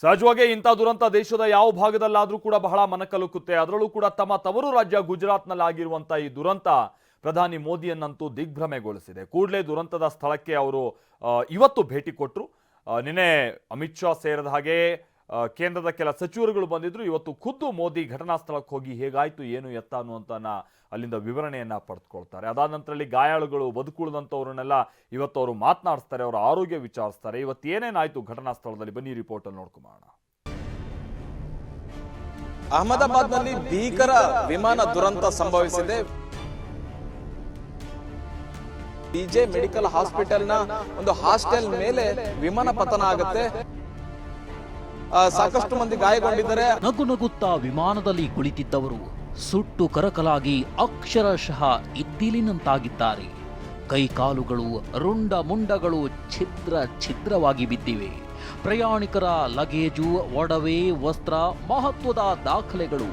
ಸಹಜವಾಗಿ ಇಂಥ ದುರಂತ ದೇಶದ ಯಾವ ಭಾಗದಲ್ಲಾದರೂ ಕೂಡ ಬಹಳ ಮನಕಲುಕುತ್ತೆ. ಅದರಲ್ಲೂ ಕೂಡ ತಮ್ಮ ತವರು ರಾಜ್ಯ ಗುಜರಾತ್ನಲ್ಲಿ ಆಗಿರುವಂಥ ಈ ದುರಂತ ಪ್ರಧಾನಿ ಮೋದಿಯನ್ನಂತೂ ದಿಗ್ಭ್ರಮೆಗೊಳಿಸಿದೆ. ಕೂಡಲೇ ದುರಂತದ ಸ್ಥಳಕ್ಕೆ ಅವರು ಇವತ್ತು ಭೇಟಿ ಕೊಟ್ಟರು. ನಿನ್ನೆ ಅಮಿತ್ ಶಾ ಸೇರಿದ ಹಾಗೆ ಕೇಂದ್ರದ ಕೆಲ ಸಚಿವರುಗಳು ಬಂದಿದ್ರು. ಇವತ್ತು ಖುದ್ದು ಮೋದಿ ಘಟನಾ ಸ್ಥಳಕ್ಕೆ ಹೋಗಿ ಹೇಗಾಯ್ತು ಏನು ಎತ್ತ ಅನ್ನುವಂಥನ್ನ ಅಲ್ಲಿಂದ ವಿವರಣೆಯನ್ನ ಪಡೆದುಕೊಳ್ತಾರೆ. ಅದಾದ ನಂತರದಲ್ಲಿ ಗಾಯಾಳುಗಳು ಬದುಕುಳಿದಂಥವ್ರನ್ನೆಲ್ಲ ಇವತ್ತು ಅವರು ಮಾತನಾಡಿಸ್ತಾರೆ, ಅವರ ಆರೋಗ್ಯ ವಿಚಾರಿಸ್ತಾರೆ. ಇವತ್ತು ಏನೇನಾಯ್ತು ಘಟನಾ ಸ್ಥಳದಲ್ಲಿ ಬನ್ನಿ ರಿಪೋರ್ಟ್ ಅಲ್ಲಿ ನೋಡ್ಕೊಂಬೋಣ. ಅಹಮದಾಬಾದ್ನಲ್ಲಿ ಭೀಕರ ವಿಮಾನ ದುರಂತ ಸಂಭವಿಸಿದೆ. ಬಿಜೆ ಮೆಡಿಕಲ್ ಹಾಸ್ಪಿಟಲ್ನ ಒಂದು ಹಾಸ್ಟೆಲ್ ಮೇಲೆ ವಿಮಾನ ಪತನ ಆಗುತ್ತೆ. ಸಾಕಷ್ಟು ಮಂದಿ ಗಾಯಗೊಂಡಿದ್ದಾರೆ. ನಗು ನಗುತ್ತಾ ವಿಮಾನದಲ್ಲಿ ಕುಳಿತಿದ್ದವರು ಸುಟ್ಟು ಕರಕಲಾಗಿ ಅಕ್ಷರಶಃ ಇದ್ದಿಲಿನಂತಾಗಿದ್ದಾರೆ. ಕೈಕಾಲುಗಳು ರುಂಡ ಮುಂಡಗಳು ಛಿದ್ರ ಛಿದ್ರವಾಗಿ ಬಿದ್ದಿವೆ. ಪ್ರಯಾಣಿಕರ ಲಗೇಜು, ಒಡವೆ, ವಸ್ತ್ರ, ಮಹತ್ವದ ದಾಖಲೆಗಳು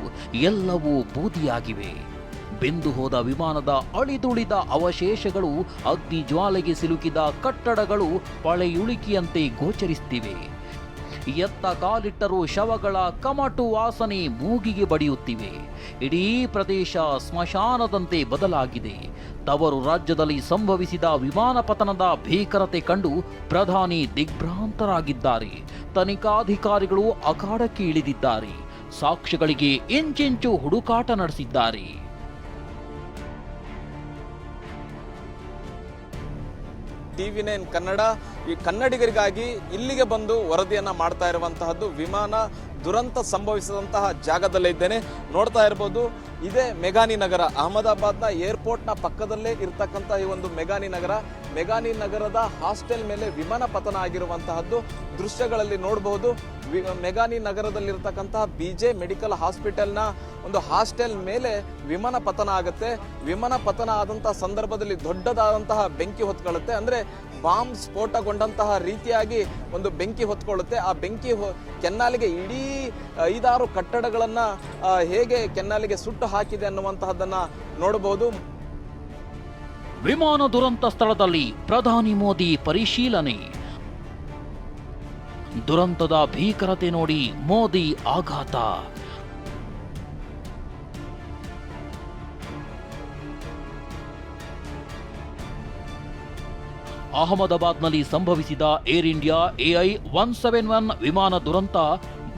ಎಲ್ಲವೂ ಬೂದಿಯಾಗಿವೆ. ಬೆಂದು ಹೋದ ವಿಮಾನದ ಅಳಿದುಳಿದ ಅವಶೇಷಗಳು, ಅಗ್ನಿ ಜ್ವಾಲೆಗೆ ಸಿಲುಕಿದ ಕಟ್ಟಡಗಳು ಪಳೆಯುಳಿಕೆಯಂತೆ ಗೋಚರಿಸುತ್ತಿವೆ. ಎತ್ತ ಕಾಲಿಟ್ಟರೂ ಶವಗಳ ಕಮಟು ವಾಸನೆ ಮೂಗಿಗೆ ಬಡಿಯುತ್ತಿವೆ. ಇಡೀ ಪ್ರದೇಶ ಸ್ಮಶಾನದಂತೆ ಬದಲಾಗಿದೆ. ತವರು ರಾಜ್ಯದಲ್ಲಿ ಸಂಭವಿಸಿದ ವಿಮಾನ ಪತನದ ಭೀಕರತೆ ಕಂಡು ಪ್ರಧಾನಿ ದಿಗ್ಭ್ರಾಂತರಾಗಿದ್ದಾರೆ. ತನಿಖಾಧಿಕಾರಿಗಳು ಅಖಾಡಕ್ಕೆ ಇಳಿದಿದ್ದಾರೆ. ಸಾಕ್ಷ್ಯಗಳಿಗೆ ಇಂಚಿಂಚು ಹುಡುಕಾಟ ನಡೆಸಿದ್ದಾರೆ. TV9 ಕನ್ನಡ ಈ ಕನ್ನಡಿಗರಿಗಾಗಿ ಇಲ್ಲಿಗೆ ಬಂದು ವರದಿಯನ್ನ ಮಾಡ್ತಾ ಇರುವಂತಹದ್ದು ವಿಮಾನ ದುರಂತ ಸಂಭವಿಸಿದಂತಹ ಜಾಗದಲ್ಲೇ ಇದ್ದೇನೆ. ನೋಡ್ತಾ ಇರಬಹುದು, ಇದೇ ಮೆಘಾನಿ ನಗರ. ಅಹಮದಾಬಾದ್ನ ಏರ್ಪೋರ್ಟ್ನ ಪಕ್ಕದಲ್ಲೇ ಇರ್ತಕ್ಕಂಥ ಈ ಒಂದು ಮೆಘಾನಿ ನಗರ. ಮೆಘಾನಿ ನಗರದ ಹಾಸ್ಟೆಲ್ ಮೇಲೆ ವಿಮಾನ ಪತನ ಆಗಿರುವಂತಹದ್ದು ದೃಶ್ಯಗಳಲ್ಲಿ ನೋಡಬಹುದು. ಮೆಘಾನಿ ನಗರದಲ್ಲಿರ್ತಕ್ಕಂತಹ ಬಿಜೆ ಮೆಡಿಕಲ್ ಹಾಸ್ಪಿಟಲ್ನ ಒಂದು ಹಾಸ್ಟೆಲ್ ಮೇಲೆ ವಿಮಾನ ಪತನ ಆಗುತ್ತೆ. ವಿಮಾನ ಪತನ ಆದಂತಹ ಸಂದರ್ಭದಲ್ಲಿ ದೊಡ್ಡದಾದಂತಹ ಬೆಂಕಿ ಹೊತ್ಕೊಳ್ಳುತ್ತೆ. ಅಂದ್ರೆ ಬಾಂಬ್ ಸ್ಫೋಟಗೊಂಡಂತಹ ರೀತಿಯಾಗಿ ಒಂದು ಬೆಂಕಿ ಹೊತ್ಕೊಳ್ಳುತ್ತೆ. ಆ ಬೆಂಕಿ ಕೆನ್ನಾಲಿಗೆ ಇಡೀ 5-6 ಕಟ್ಟಡಗಳನ್ನ ಹೇಗೆ ಕೆನ್ನಾಲಿಗೆ ಸುಟ್ಟು ಹಾಕಿದೆ ಅನ್ನುವಂತಹದ್ದನ್ನ ನೋಡಬಹುದು. ವಿಮಾನ ದುರಂತ ಸ್ಥಳದಲ್ಲಿ ಪ್ರಧಾನಿ ಮೋದಿ ಪರಿಶೀಲನೆ. ದುರಂತದ ಭೀಕರತೆ ನೋಡಿ ಮೋದಿ ಆಘಾತ. ಅಹಮದಾಬಾದ್ನಲ್ಲಿ ಸಂಭವಿಸಿದ ಏರ್ ಇಂಡಿಯಾ AI-171 ವಿಮಾನ ದುರಂತ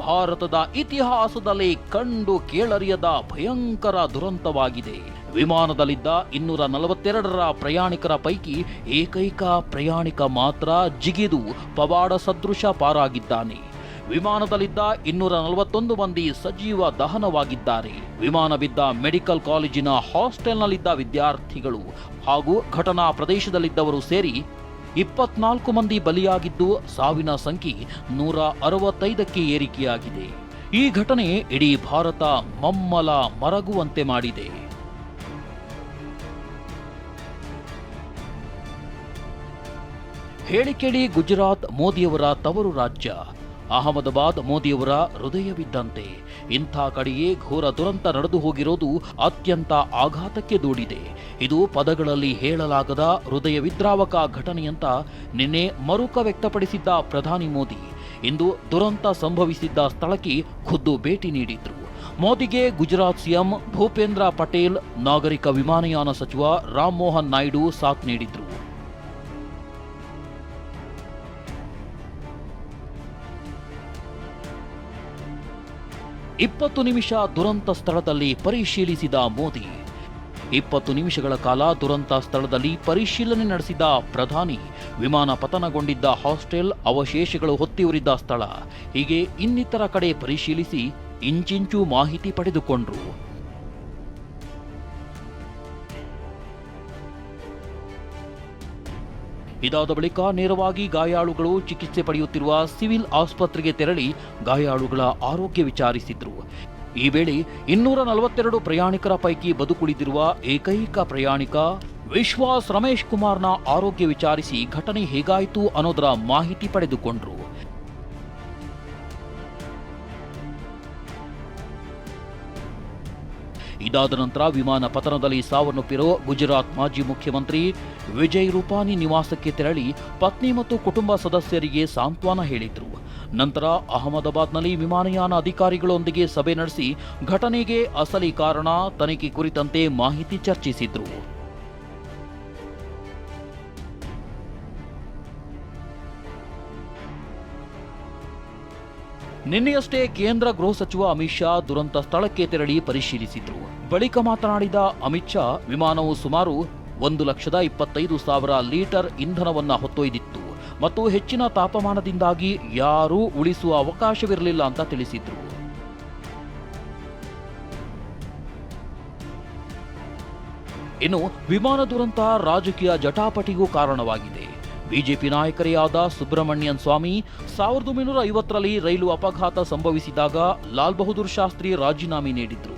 ಭಾರತದ ಇತಿಹಾಸದಲ್ಲಿ ಕಂಡು ಕೇಳರಿಯದ ಭಯಂಕರ ದುರಂತವಾಗಿದೆ. ವಿಮಾನದಲ್ಲಿದ್ದ 242 ಪ್ರಯಾಣಿಕರ ಪೈಕಿ ಏಕೈಕ ಪ್ರಯಾಣಿಕ ಮಾತ್ರ ಜಿಗಿದು ಪವಾಡ ಸದೃಶ ಪಾರಾಗಿದ್ದಾನೆ. ವಿಮಾನದಲ್ಲಿದ್ದ 241 ಮಂದಿ ಸಜೀವ ದಹನವಾಗಿದ್ದಾರೆ. ವಿಮಾನ ಬಿದ್ದ ಮೆಡಿಕಲ್ ಕಾಲೇಜಿನ ಹಾಸ್ಟೆಲ್ನಲ್ಲಿದ್ದ ವಿದ್ಯಾರ್ಥಿಗಳು ಹಾಗೂ ಘಟನಾ ಪ್ರದೇಶದಲ್ಲಿದ್ದವರು ಸೇರಿ 24 ಮಂದಿ ಬಲಿಯಾಗಿದ್ದು ಸಾವಿನ ಸಂಖ್ಯೆ 165ಕ್ಕೆ ಏರಿಕೆಯಾಗಿದೆ. ಈ ಘಟನೆ ಇಡೀ ಭಾರತ ಮಮ್ಮಲ ಮರಗುವಂತೆ ಮಾಡಿದೆ. ಹೇಳಿಕೆಳಿ ಗುಜರಾತ್ ಮೋದಿಯವರ ತವರು ರಾಜ್ಯ. ಅಹಮದಾಬಾದ್ ಮೋದಿಯವರ ಹೃದಯವಿದ್ದಂತೆ. ಇಂಥ ಕಡೆಯೇ ಘೋರ ದುರಂತ ನಡೆದು ಹೋಗಿರೋದು ಅತ್ಯಂತ ಆಘಾತಕ್ಕೆ ದೂಡಿದೆ. ಇದು ಪದಗಳಲ್ಲಿ ಹೇಳಲಾಗದ ಹೃದಯ ವಿದ್ರಾವಕ ಘಟನೆಯಂತ ನಿನ್ನೆ ಮರುಕ ವ್ಯಕ್ತಪಡಿಸಿದ್ದ ಪ್ರಧಾನಿ ಮೋದಿ ಇಂದು ದುರಂತ ಸಂಭವಿಸಿದ್ದ ಸ್ಥಳಕ್ಕೆ ಖುದ್ದು ಭೇಟಿ ನೀಡಿದ್ರು. ಮೋದಿಗೆ ಗುಜರಾತ್ ಸಿಎಂ ಭೂಪೇಂದ್ರ ಪಟೇಲ್, ನಾಗರಿಕ ವಿಮಾನಯಾನ ಸಚಿವ ರಾಮ್ ಮೋಹನ್ ನಾಯ್ಡು ಸಾಥ್ ನೀಡಿದ್ರು. ಇಪ್ಪತ್ತು ನಿಮಿಷ ದುರಂತ ಸ್ಥಳದಲ್ಲಿ ಪರಿಶೀಲಿಸಿದ ಮೋದಿ. 20 ನಿಮಿಷಗಳ ಕಾಲ ದುರಂತ ಸ್ಥಳದಲ್ಲಿ ಪರಿಶೀಲನೆ ನಡೆಸಿದ ಪ್ರಧಾನಿ ವಿಮಾನ ಪತನಗೊಂಡಿದ್ದ ಹಾಸ್ಟೆಲ್, ಅವಶೇಷಗಳು ಹೊತ್ತಿಯುರಿದ ಸ್ಥಳ ಹೀಗೆ ಇನ್ನಿತರ ಕಡೆ ಪರಿಶೀಲಿಸಿ ಇಂಚಿಂಚು ಮಾಹಿತಿ ಪಡೆದುಕೊಂಡ್ರು. ಇದಾದ ಬಳಿಕ ನೇರವಾಗಿ ಗಾಯಾಳುಗಳು ಚಿಕಿತ್ಸೆ ಪಡೆಯುತ್ತಿರುವ ಸಿವಿಲ್ ಆಸ್ಪತ್ರೆಗೆ ತೆರಳಿ ಗಾಯಾಳುಗಳ ಆರೋಗ್ಯ ವಿಚಾರಿಸಿದ್ರು. ಈ ವೇಳೆ 242 ಪ್ರಯಾಣಿಕರ ಪೈಕಿ ಬದುಕುಳಿದಿರುವ ಏಕೈಕ ಪ್ರಯಾಣಿಕ ವಿಶ್ವಾಸ್ ರಮೇಶ್ ಕುಮಾರ್ನ ಆರೋಗ್ಯ ವಿಚಾರಿಸಿ ಘಟನೆ ಹೇಗಾಯಿತು ಅನ್ನೋದರ ಮಾಹಿತಿ ಪಡೆದುಕೊಂಡ್ರು. ಇದಾದ ನಂತರ ವಿಮಾನ ಪತನದಲ್ಲಿ ಸಾವನ್ನಪ್ಪಿರೋ ಗುಜರಾತ್ ಮಾಜಿ ಮುಖ್ಯಮಂತ್ರಿ ವಿಜಯ್ ರೂಪಾನಿ ನಿವಾಸಕ್ಕೆ ತೆರಳಿ ಪತ್ನಿ ಮತ್ತು ಕುಟುಂಬ ಸದಸ್ಯರಿಗೆ ಸಾಂತ್ವನ ಹೇಳಿದ್ರು. ನಂತರ ಅಹಮದಾಬಾದ್ನಲ್ಲಿ ವಿಮಾನಯಾನ ಅಧಿಕಾರಿಗಳೊಂದಿಗೆ ಸಭೆ ನಡೆಸಿ ಘಟನೆಗೆ ಅಸಲಿ ಕಾರಣ, ತನಿಖೆ ಕುರಿತಂತೆ ಮಾಹಿತಿ ಚರ್ಚಿಸಿದ್ರು. ನಿನ್ನೆಯಷ್ಟೇ ಕೇಂದ್ರ ಗೃಹ ಸಚಿವ ಅಮಿತ್ ಶಾ ದುರಂತ ಸ್ಥಳಕ್ಕೆ ತೆರಳಿ ಪರಿಶೀಲಿಸಿದ್ರು. ಬಳಿಕ ಮಾತನಾಡಿದ ಅಮಿತ್ ಶಾ, ವಿಮಾನವು ಸುಮಾರು 1,25,000 ಲೀಟರ್ ಇಂಧನವನ್ನ ಹೊತ್ತೊಯ್ದಿತ್ತು ಮತ್ತು ಹೆಚ್ಚಿನ ತಾಪಮಾನದಿಂದಾಗಿ ಯಾರೂ ಉಳಿಸುವ ಅವಕಾಶವಿರಲಿಲ್ಲ ಅಂತ ತಿಳಿಸಿದ್ರು. ಇನ್ನು ವಿಮಾನ ದುರಂತ ರಾಜಕೀಯ ಜಟಾಪಟಿಗೂ ಕಾರಣವಾಗಿದೆ. ಬಿಜೆಪಿ ನಾಯಕರೇ ಆದ ಸುಬ್ರಹ್ಮಣ್ಯನ್ ಸ್ವಾಮಿ 1950ರಲ್ಲಿ ರೈಲು ಅಪಘಾತ ಸಂಭವಿಸಿದಾಗ ಲಾಲ್ ಬಹದ್ದೂರ್ ಶಾಸ್ತ್ರಿ ರಾಜೀನಾಮೆ ನೀಡಿದ್ರು.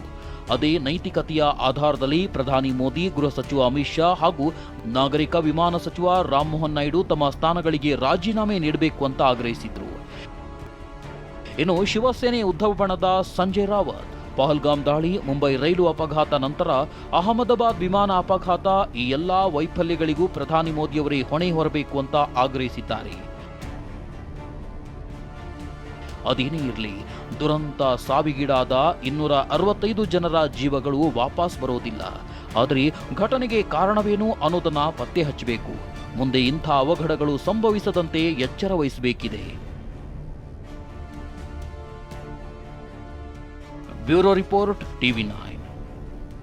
ಅದೇ ನೈತಿಕತೆಯ ಆಧಾರದಲ್ಲಿ ಪ್ರಧಾನಿ ಮೋದಿ, ಗೃಹ ಸಚಿವ ಅಮಿತ್ ಶಾ ಹಾಗೂ ನಾಗರಿಕ ವಿಮಾನ ಸಚಿವ ರಾಮಮೋಹನ್ ನಾಯ್ಡು ತಮ್ಮ ಸ್ಥಾನಗಳಿಗೆ ರಾಜೀನಾಮೆ ನೀಡಬೇಕು ಅಂತ ಆಗ್ರಹಿಸಿದ್ರು. ಇನ್ನು ಶಿವಸೇನೆ ಉದ್ಧವ್ ಬಣದ ಸಂಜಯ್ ರಾವತ್ ಪಹಲ್ಗಾಮ್ ದಾಳಿ, ಮುಂಬೈ ರೈಲು ಅಪಘಾತ ನಂತರ ಅಹಮದಾಬಾದ್ ವಿಮಾನ ಅಪಘಾತ, ಈ ಎಲ್ಲಾ ವೈಫಲ್ಯಗಳಿಗೂ ಪ್ರಧಾನಿ ಮೋದಿಯವರೇ ಹೊಣೆ ಹೊರಬೇಕು ಅಂತ ಆಗ್ರಹಿಸಿದ್ದಾರೆ. ಅದೇನೇ ಇರಲಿ, ದುರಂತ ಸಾವಿಗೀಡಾದ 265 ಜನರ ಜೀವಗಳು ವಾಪಸ್ ಬರೋದಿಲ್ಲ. ಆದರೆ ಘಟನೆಗೆ ಕಾರಣವೇನು ಅನ್ನೋದನ್ನ ಪತ್ತೆ ಹಚ್ಚಬೇಕು. ಮುಂದೆ ಇಂಥ ಅವಘಡಗಳು ಸಂಭವಿಸದಂತೆ ಎಚ್ಚರ ವಹಿಸಬೇಕಿದೆ. Bureau report, TV9.